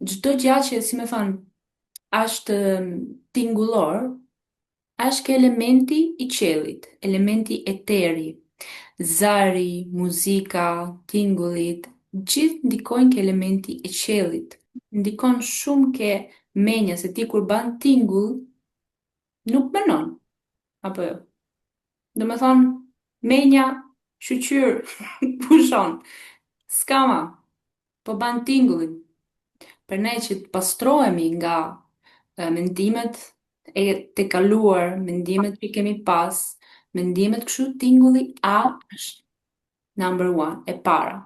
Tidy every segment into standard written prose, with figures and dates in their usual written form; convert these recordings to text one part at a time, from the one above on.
çdo gjë që, si më thon, është tingëllor, është ke elementi i qiellit, elementi eteri, zari, muzika, tingullit, gjithë ndikojnë ke elementi i qiellit. Ndikon shumë ke menja se ti kur ban tingull, nuk menon, apo jo. Do me thonë, menja, shqyr, pushon, skama, po ban tingullin. Për ne që të pastrohemi nga mendimet e të kaluar, mendimet që kemi pas, mendimet kështu tingulli është number one, e para.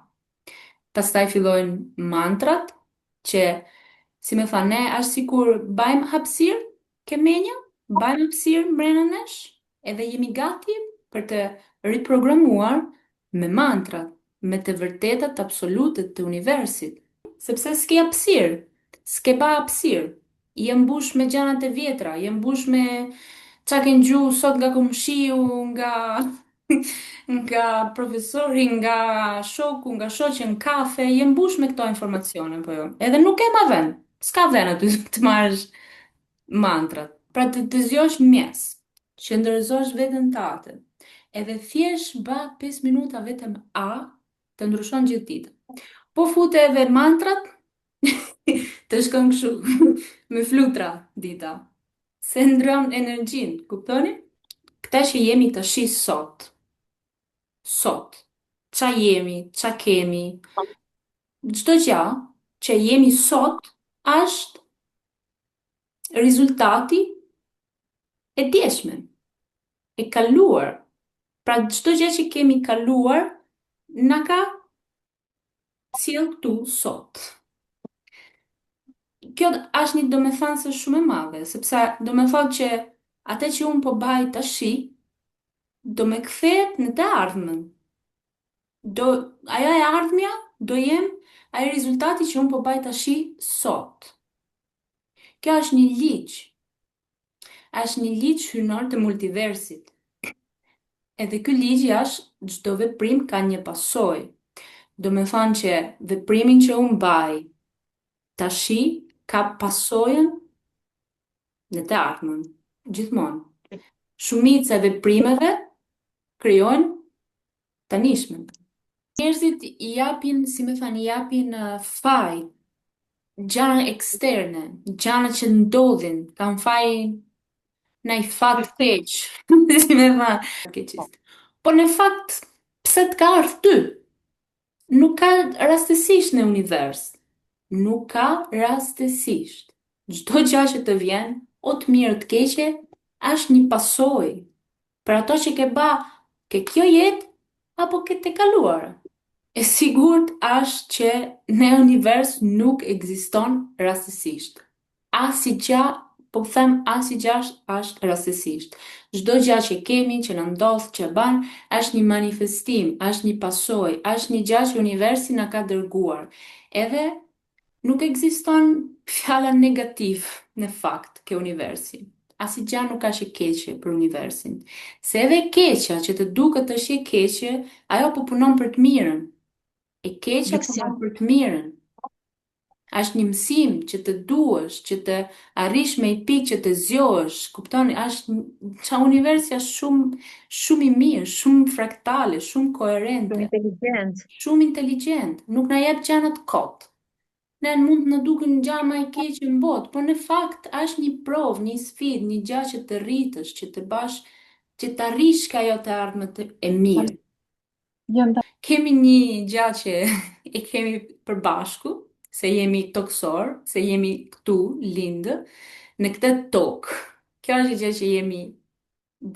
Pastaj fillojnë mantrat, që, si me tha, ne është sikur bajmë hapësirë ke menja, bajmë hapësirë mbrenda nesh, edhe jemi gati për të riprogramuar me mantrat, me të vërtetat absolute të universit. Sepse s'ke hapësirë, s'ke ba hapësirë, je mbush me gjanat e vjetra, je mbush me qa ke ngju sot nga komshiu, nga nga profesori, nga shoku, nga shoqen kafe, je mbush me këto informacione, po jo. Edhe nuk e ma vend, s'ka vend aty të marrësh mantrat. Pra të zgjosh mjes, që ndërzosh veten tate, edhe thjesht ba 5 minuta vetëm të ndryshon gjithë ditën. Po fute edhe mantrat, të shkon kështu me flutra dita. Se ndron energjin, kuptoni? Këta që jemi tash sot, qa jemi, qa kemi, çdo gjë që jemi sot është rezultati e djeshme, e kaluar. Pra çdo gjë që kemi kaluar na ka sjell këtu sot. Kjo është një domethënëse shumë e madhe, sepse do me thotë që atë që unë po baj tashi, do me kthehet në të ardhmen. Ajo e ardhmja do jem ai rezultati që unë po baj tashi sot. Kjo është një ligj hyjnor të multiversit. Edhe ky ligj është çdo veprim ka një pasojë. Do me thonë që veprimin që unë baj tashi ka pasojën në të ardhmen, gjithmonë. Shumica e veprimeve krijojnë tanishmen. Njerëzit i japin, si me thani, i japin faj, gjana eksterne, gjana që ndodhin, kanë faj në i fat keq, si me thani, keqist. Po në fakt, pse të ka ardhur ty? Nuk ka rastësisht në univers. Nuk ka rastësisht. Çdo gjë që të vjen, o të mirë të keqe, është një pasojë. Për ato që ke ba, ke kjo jetë, apo ke të kaluar. E sigurt është që në univers nuk ekziston rastësisht. Asgjë, po them asgjë është rastësisht. Çdo gjë që kemi, që na ndodh, që ban, është një manifestim, është një pasojë, është një gjë që universi na ka dërguar. Edhe nuk ekziston fjala negativ në fakt ke universi. Asgjë nuk ka që keqe për universin. Se edhe e keqja që të duket të shi keqe, ajo po punon për të mirën. E keqja punon për të mirën. Është një mësim që të duash, që të arrish me i pikë që të zgjohesh, kuptoni, qa universi është shumë i mirë, shumë fraktale, shumë koherente, Inteligent. shumë inteligjent, nuk na jep gjana të kot. Ne mund të na duken gjëra më e keqe në botë, por në fakt është një provë, një sfidë, një gjë që të rritësh, që të bash, që të arrish ka ajo të ardhmet e mirë. Kemi një gjatë që e kemi përbashku, se jemi toksor, se jemi këtu, lindë, në këtë tokë. Kjo është gjë që jemi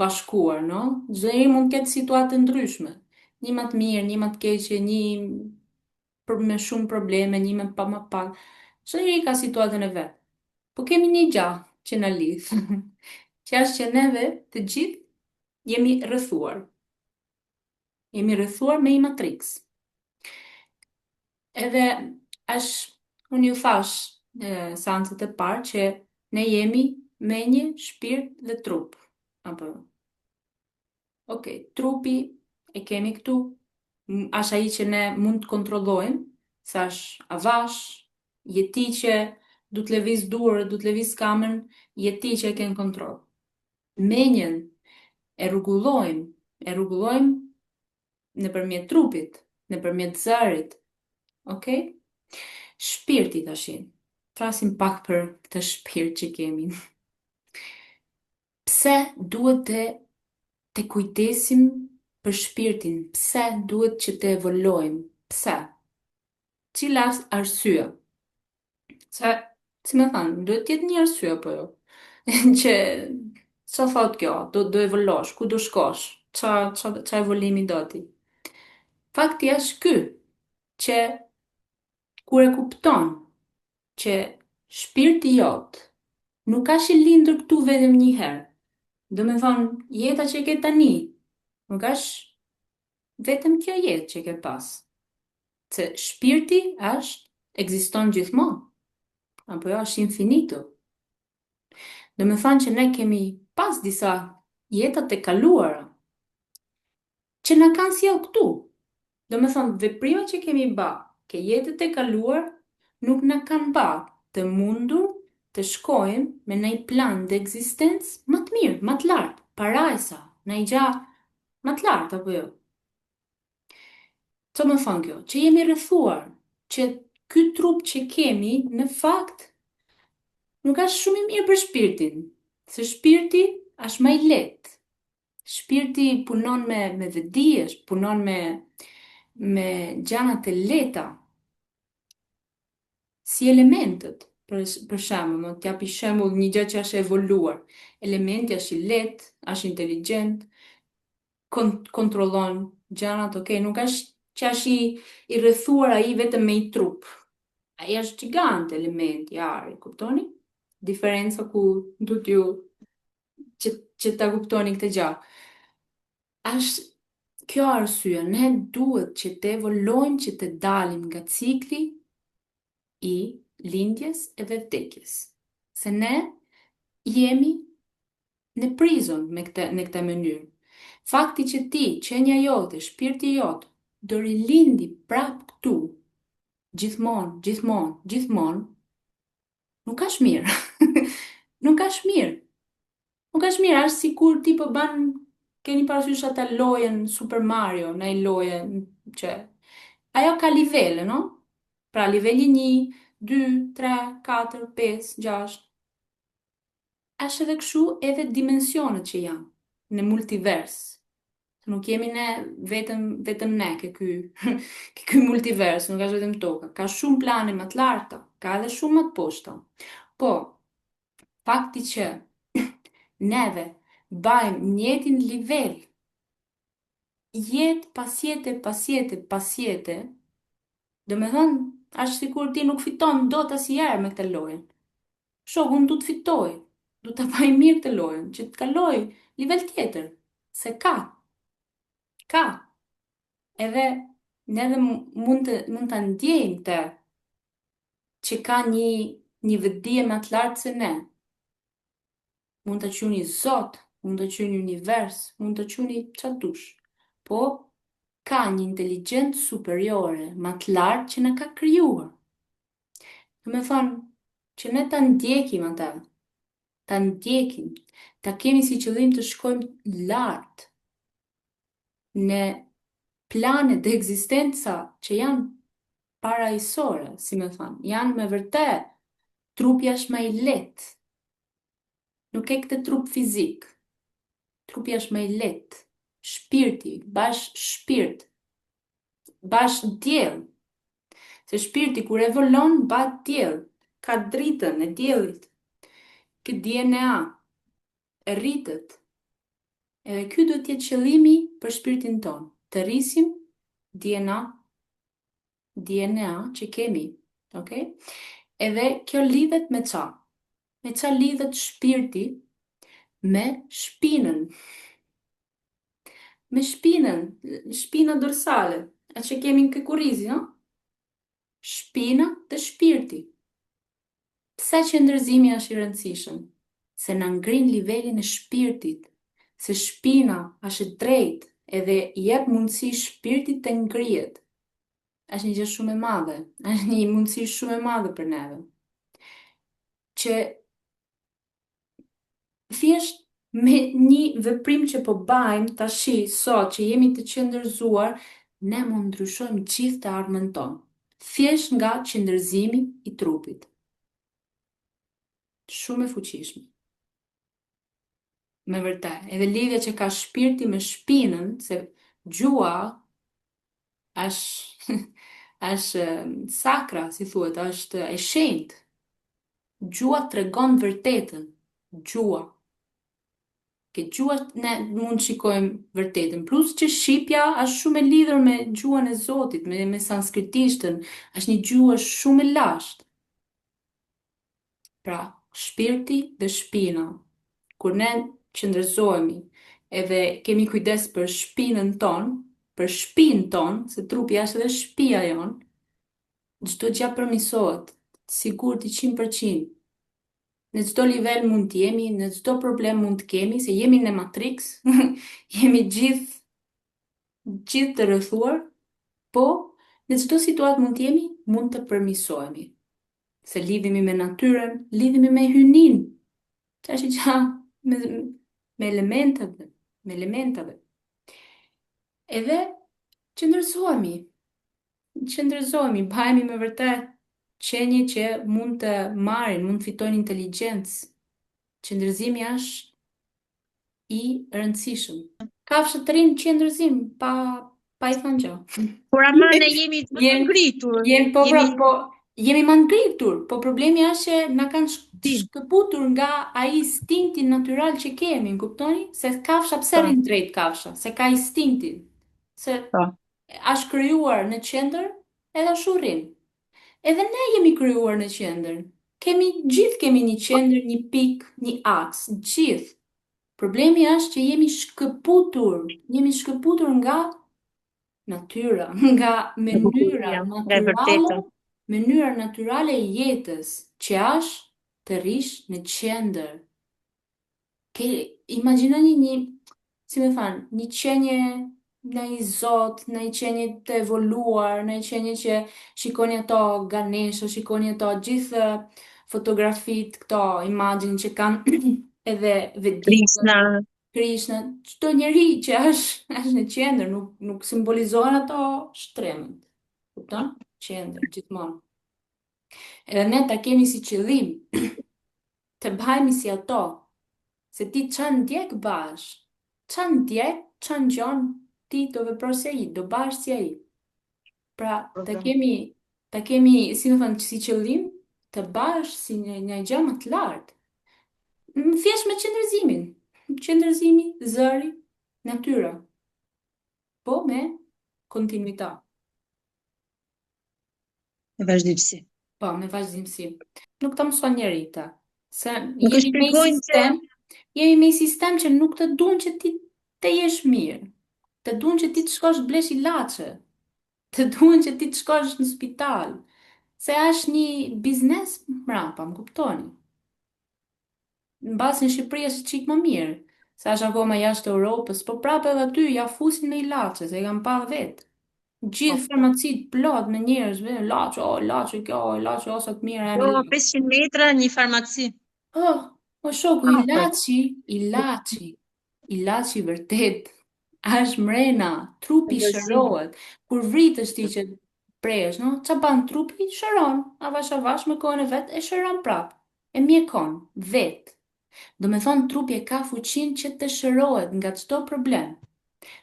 bashkuar, no? Çdo njeri mund të ketë situata ndryshme. Një më të mirë, një më të keqe, një me shumë probleme, një me pa më pak. Çdo njeri ka situatën e vet. Po kemi një gjë që na lidh, që është që neve të gjithë jemi rrethuar. Jemi rrethuar me një matrix. Edhe unë ju thash në seancët e parë që ne jemi me një shpirt dhe trup. Apo, ok, trupi e kemi këtu, është ai që ne mund të kontrollojmë, sa është avash, Je ti që du të lëviz durët, du të lëviz kamën, je ti që e ken kontroll. Menjen e rregullojmë nëpërmjet trupit, nëpërmjet zërit, okay? Shpirti tashin. Flasim pak për këtë shpirt që kemi. Pse duhet të kujdesim për shpirtin? Pse duhet që të evolojmë? Pse? Cila është arsye? Se, si me thanë, duhet tjetë një arsye apo jo? Që, ç'a thot kjo? Do evoluosh, ku do shkosh? Qa evolimi do ti? Fakti është ky, që kur e kupton që shpirti jot nuk ka që lindur këtu vetëm një herë. Do me thonë, jeta që ke tani, nuk është vetëm kjo jetë që ke pas. Se shpirti ekziston gjithmonë, apo jo është infinitu. Do me thonë që ne kemi pas disa jetat e kaluara, që na kanë sjell këtu. Do me thonë, veprima që kemi ba, ke jetët e kaluar, nuk na kanë ba të mundur të shkojmë me një plan dhe ekzistencë më të mirë, më të lartë, parajsa, në i gja më të lartë, apo jo? Të më thonë kjo, që jemi rrethuar, që ky trup që kemi, në fakt, nuk është shumë i mirë për shpirtin, se shpirti është më i lehtë. Shpirti punon me vedijesh, punon me gjanat e leta, si elementët, për shembull, më t'japi shembull një gjë që është evoluar. Elementi është i lehtë, është inteligjent, kontrollon gjanat, okay, nuk është që është i rrethuar ai vetëm me i trup. Ai është gigant elementi, ari, kuptoni? Diferenca ku du t'ju që ta kuptoni këtë gjë. Është kjo arsye, ne duhet që të evolojmë, që të dalim nga cikli i lindjes edhe vdekjes. Se ne jemi në prizon në këtë mënyrë. Fakti që ti, qenja jote, shpirti jot, do rilindi prap këtu, gjithmonë, gjithmonë, gjithmonë, nuk është mirë. Nuk është mirë. Nuk është mirë, është si kur ti po ban, keni parasysh ata lojën Super Mario, në i lojën që... Ajo ka livele, no? Pra, liveli 1, 2, 3, 4, 5, 6. Është edhe këshu edhe dimensionet që janë në multivers. Nuk jemi ne vetëm ne ke ky multivers, nuk është vetëm toka. Ka shumë plane më të larta, ka edhe shumë më të poshta. Po, fakti që neve bajmë njëtin nivel, jetë pas jetë, pas jetë, pas jetë, do me thonë, është sikur ti nuk fiton do të asnjëherë me këtë lojën. Shoku, unë du të fitoj, du të baj mirë të lojën, që të kaloj nivel tjetër, se ka. Edhe neve mund të ndjejmë të që ka një vetdije më të lartë se ne. Mund të quni Zot, mund të quni univers, mund të quni çfarë dush. Po ka një inteligjencë superiore më të lartë që na ka krijuar. Do me thonë që ne ta ndjekim ata, ta ndjekim, ta kemi si qëllim të shkojmë lart në planet dhe ekzistenca që janë parajsore, si me thonë, janë me vërtet, trupi është më i lehtë. Nuk e këtë trup fizik. Trupi është më i lehtë. Shpirti, bash shpirt, bash diell. Se shpirti kur evolon bat diell, ka dritën e diellit. Këtë DNA e rritet. Edhe ky do të jetë qëllimi për shpirtin ton, të rrisim DNA që kemi, okay? Edhe kjo lidhet me ça? Me ça lidhet shpirti? Me shpinën. Me shpinën, shpina dorsale, atë që kemi në këkurrizi, no? Shpina dhe shpirti. Pse që ndërzimi është i rëndësishëm? Se na ngrin nivelin e shpirtit, se shpina është drejt edhe jep mundësi shpirtit të ngrihet. është një gjë shumë e madhe, është një mundësi shumë e madhe për neve, që thjesht me një veprim që po bajmë tashi sot që jemi të qëndërzuar, ne mund ndryshojmë gjithë të ardhmen tonë. Thjesht nga qëndërzimi i trupit. Shumë e fuqishme. Me vërtet. Edhe lidhja që ka shpirti me shpinën, se gjua është është sakra, si thuhet, është e shenjtë. Gjua tregon vërtetën. Gjua. Ke gjua ne mund shikojmë vërtetën. Plus që shqipja është shumë e lidhur me gjuhën e Zotit, me sanskritishtën, është një gjuhë shumë e lashtë. Pra, shpirti dhe shpina. Kur ne qëndërzohemi edhe kemi kujdes për shpinën tonë, për shpinë tonë, se trupi është edhe shtëpia jonë, çdo gjë përmirësohet, sigurt i 100%. Në çdo nivel mund të jemi, në çdo problem mund të kemi, se jemi në Matrix, jemi gjithë të rrethuar, po në çdo situatë mund të jemi, mund të përmirësohemi. Se lidhemi me natyrën, lidhemi me hynin, që është gjë me, me elementave, me elementave. Edhe qëndërzohemi, bëhemi me vërtet qenje që mund të marrin, mund të fitojnë inteligjencë. Qëndërzimi është i rëndësishëm. Kafshët të rinë qëndërzim, pa i thënë gjë. Por ama ne jemi të ngritur. Jemi më ngritur, po problemi është që na kanë shkëputur nga ai instinkti natyral që kemi, kuptoni? Se kafsha pse rrin drejt kafsha? Se ka instinktin. Se është krijuar në qendër, edhe ashtu rrin. Edhe ne jemi krijuar në qendër. Gjithë kemi një qendër, një pikë, një aks, gjithë. Problemi është që jemi shkëputur nga natyra, nga mënyra natyrale e jetës, që është të rish në qendër. Imagjinoni si me thanë, një qenje në i zot, në i qenje të evoluar, në i qenje që shikoni ato Ganesha, shikoni ato gjithë fotografit, këto imagine që kanë edhe Vedikën, Krishna, çdo njeri që është në qendër, nuk simbolizohen ato shtremët. Kupton? Qendër, gjithmonë. Edhe ne ta kemi si qëllim të bëhemi si ato, se ti çan ndjek bash, çan ndjek, çan gjon, ti do veprosh si ai, do bash si ai. Pra, ta kemi, si më thënë, si qëllim të bash si një gjë më të lartë. Thjesht me qëndërzimin. Qëndërzimi, zëri, natyra. Po me kontinuitet. Me vazhdimsi. Po, me vazhdimsi. Nuk të mëson njeri ta. Se jemi me sistem që nuk të dun që ti të jesh mirë. Të dun që ti të shkosh blesh ilaçe. Të dun që ti të shkosh në spital. Se është një biznes mrapa, më kuptoni. Në basë në Shqipëri është qikë më mirë, sa është akoma jashtë Europës, po prapë edhe aty ja fusin me ilaçe, se kam pa vetë. Gjithë farmacit plot me njerëz, ilaçe kjo, ilaçe ose të mira janë. 500 metra një farmaci. O shoku, ilaçi vërtet, është mrena, trupi shërohet, kur vritesh ti që presh, no? Qa ban trupi, shëron, avash me kohën e vetë, e shëron prapë, e mjekon, vetë. Do me thonë trupi e ka fuqin që të shërohet nga çdo problem.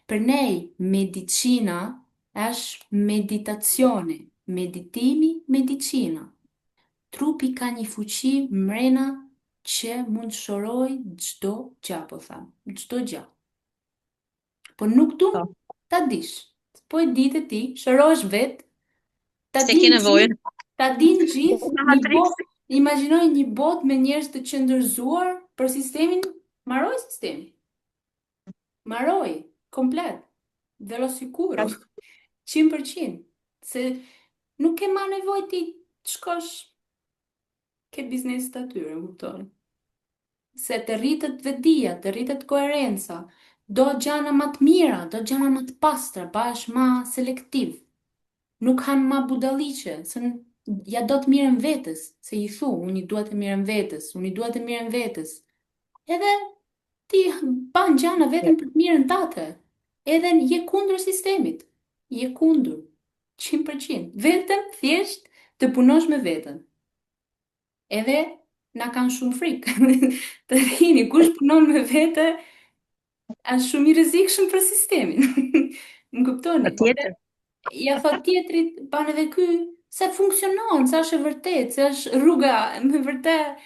Për ne, medicina është meditacione, meditimi, medicina. Trupi ka një fuqi mrena që mund shëroj çdo gjë, po tham, çdo gjë. Po nuk du ta dish. Po e ditë ti, shërosh vetë, ta din gjithë, imagjinoj një botë me njerëz të qëndërzuar për sistemin, maroj sistemi. Maroj, komplet. Dhe lo sikuro. 100%. Se nuk ke ma nevoj ti të shkosh ke biznes të atyre, kupton. Se të rritët vedia, të rritët koherenca, do gjana më të mira, do gjana më të pastra, bash ma selektiv. nuk han ma budalliqe, ja do të mirën vetës, se i thu, unë i dua të mirën vetës, unë i dua të mirën vetës. Edhe ti ban gjana vetëm për të mirën tate. Edhe je kundër sistemit. Je kundër. 100%. Vetëm thjesht të punosh me veten. Edhe na kanë shumë frikë. Të rini, kush punon me vete, është shumë i rrezikshëm për sistemin. Më kuptoni? Patjetër. Ja thot tjetrit, ban edhe ky, se funksionon, se është e vërtet, se është rruga me vërtet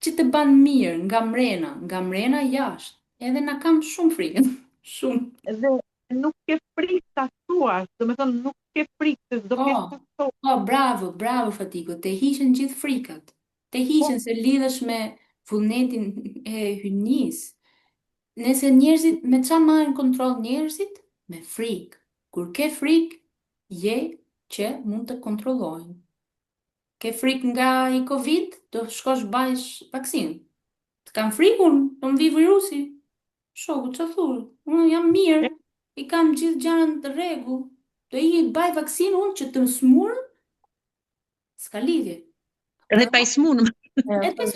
që të ban mirë nga mrena jashtë. Edhe na kam shumë frikë. Shumë. Dhe nuk ke frikë ta thuash, do me thënë nuk ke frikë se do kesh të thosh. Po, bravo, bravo Fatiko, te hiqen gjithë frikat. Te hiqen se lidhesh me vullnetin e hyjnis. Nëse njerëzit, me qa marrin kontroll njerëzit? Me frikë. Kur ke frikë, je që mund të kontrollojnë. Ke frikë nga i Covid, do shkosh bajsh vaksinë. Të kam frikun, do më vi virusi. Shoku, që thurë? Unë jam mirë, i kam gjithë gjanën të rregull. Do i baj vaksinë unë që të smurë? S'ka lidhje. Edhe pa i smunë. E të